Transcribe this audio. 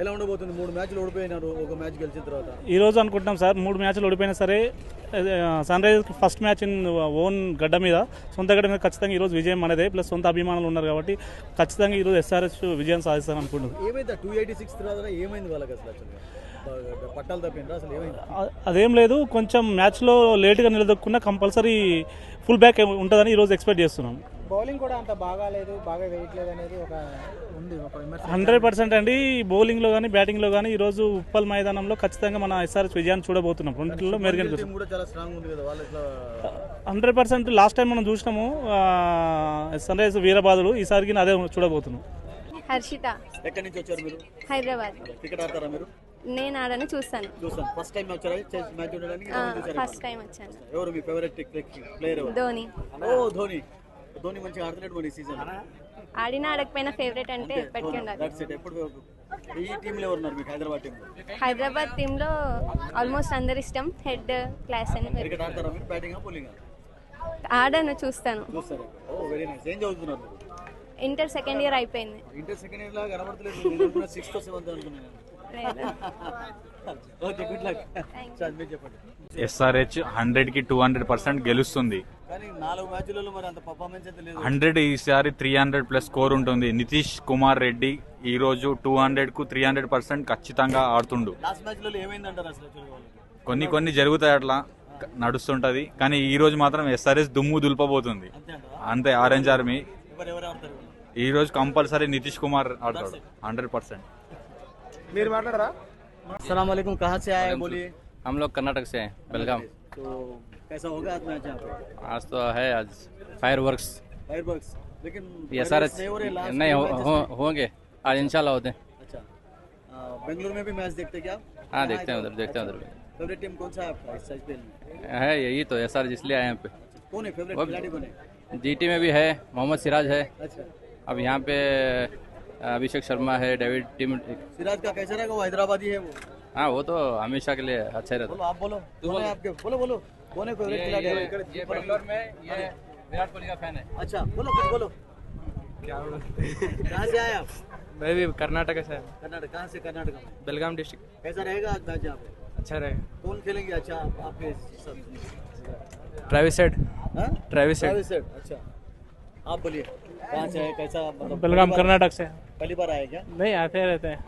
ఎలా ఉండబోతుంది? 3 మ్యాచ్లు ఓడిపోయినారు, ఒక మ్యాచ్ గెలిచిన తర్వాత. ఈ రోజు అనుకుంటున్నాం సార్ 3 మ్యాచ్లు ఓడిపోయినా సరే సన్ రైజర్స్కి ఫస్ట్ మ్యాచ్ ఇన్ ఓన్ గడ్డ మీద, సొంత గడ్డ మీద ఖచ్చితంగా ఈరోజు విజయం మనదే. ప్లస్ సొంత అభిమానులు ఉన్నారు కాబట్టి ఖచ్చితంగా ఈరోజు ఎస్ఆర్హెచ్ విజయం సాధిస్తాను అనుకుంటున్నాను. ఏమైంది 286 తర్వాత ఏమైంది వాళ్ళకి అసలు? పట్టాలు తప్పిండ్రా అసలు ఏమైంది? అదేం లేదు, కొంచెం మ్యాచ్లో లేట్గా నిలదొక్కున్నా కంపల్సరీ ఫుల్ బ్యాక్ ఉంటుందని ఈరోజు ఎక్స్పెక్ట్ చేస్తున్నాం. బౌలింగ్ కూడా అంత బాగాలేదు, బాగా వేయట్లేదు అనేది ఒక ఉంది, ఒక విమర్శ. 100% అండి. బౌలింగ్లో కానీ బ్యాటింగ్లో కానీ ఈరోజు ఉప్పల్ మైదానంలో ఖచ్చితంగా మన ఎస్ఆర్హెచ్ విజయాన్ని చూడబోతున్నాం. రెండింటిలో మెరుగైన 100%. లాస్ట్ టైం మనం చూసినాము సన్ రైజర్స్ వీరబాదులు, ఈసారికి అదే చూడబోతున్నాం. హర్షిత. ఎక్కడి నుంచి వచ్చారు మీరు? హైదరాబాద్. క్రికెట్ ఆడతారా మీరు? నేను ఆడను, చూస్తాను. ఫస్ట్ టైం వచ్చారా మ్యాచ్ చూడడానికి? ఫస్ట్ టైం వచ్చాను. ఎవరు మీ ఫేవరెట్ ప్లేయర్? ధోని. ఓ ధోని. ధోని మంచిగా ఆడుతున్నాడు మరి ఈ సీజన్. ఆడినా ఆడకపోయినా ఫేవరెట్ అంటే ఎప్పటికీ ఉండాలి. ఎప్పుడు ఈ టీంలో ఎవరు ఉన్నారు మీకు? హైదరాబాద్ టీంలో? హైదరాబాద్ టీంలో ఆల్మోస్ట్ అందరు ఇష్టం. హెడ్ క్లాస్ అని. క్రికెట్ ఆడతారా మీరు? Batting bowling? ఆడను, చూస్తాను. చూస్తారా? ఓ వెరీ నైస్. ఏం చదువుతున్నారు? ఇంటర్ సెకండ్ ఇయర్ అయిపోయింది. ఇంటర్ సెకండ్ ఇయర్ లా కనబడతలేదు. 6th or 7th అనుకున్నాను. Okay, good luck. మీరు చెప్పండి. ఎస్ఆర్హెచ్ 100కి 200% గెలుస్తుంది. కానీ 4 మ్యాచ్లలో మరి అంత పర్ఫార్మెన్స్ అయితే లేదు. 100 ఈసారి 300+ స్కోర్ ఉంటుంది. నితీష్ కుమార్ రెడ్డి ఈ రోజు 200కు 300% ఖచ్చితంగా ఆడుతుండు. లాస్ట్ మ్యాచ్లలో ఏమైందంటారు అసలు? కొన్ని జరుగుతాయి, అట్లా నడుస్తుంటది. కానీ ఈ రోజు మాత్రం ఎస్ఆర్హెచ్ దుమ్ము దులిపబోతుంది. అంతే. ఆరెంజ్ ఆర్మీ ఈ రోజు కంపల్సరీ నితీష్ కుమార్ ఆడతాడు 100%. మీరు మాట్లాడరా? अस्सलाम वालेकुम, कहाँ से आए बोलिए? हम लोग कर्नाटक से हैं, बेलगाम। तो कैसा होगा आज मैच यहाँ पे? आज तो है, आज फायरवर्क्स लेकिन एसआरएच नहीं होंगे आज, इंशाल्लाह होते हैं। अच्छा, बेंगलुरु में भी मैच देखते क्या? हाँ, देखते हैं उधर भी। फेवरेट टीम कौन सा है आपका इस आईपीएल में? है यही तो एसआरएच, इसलिए आए यहाँ पे। कौन है फेवरेट खिलाड़ी? कौन है? जीटी में भी है, मोहम्मद सिराज है। अच्छा, अब यहाँ पे अभिषेक शर्मा है, डेविड टीम। सिराज का कैसा रहेगा? वो हैदराबादी है वो। हाँ, वो तो हमेशा के लिए अच्छा रहता बोलो, आप बोलो। कौन है आपके? बोलो कौन है फेवरेट खिलाड़ी? ये बेंगलोर में ये विराट कोहली का फैन है। अच्छा, बोलो कुछ बोलो। क्या कहाँ से आए आप? मैं भी कर्नाटक से। कर्नाटक? कहाँ से? कर्नाटक में बेलगाम डिस्ट्रिक्ट। कैसा रहेगा आज मैच यहाँ पे? अच्छा रहेगा। कौन खेलेंगे अच्छा आपके? Travis Head. हाँ? Travis Head. अच्छा, आप बोलिए कहाँ से है, कैसा मतलब? बेलगाम कर्नाटक से। पहली बार आए क्या? नहीं, आते रहते हैं।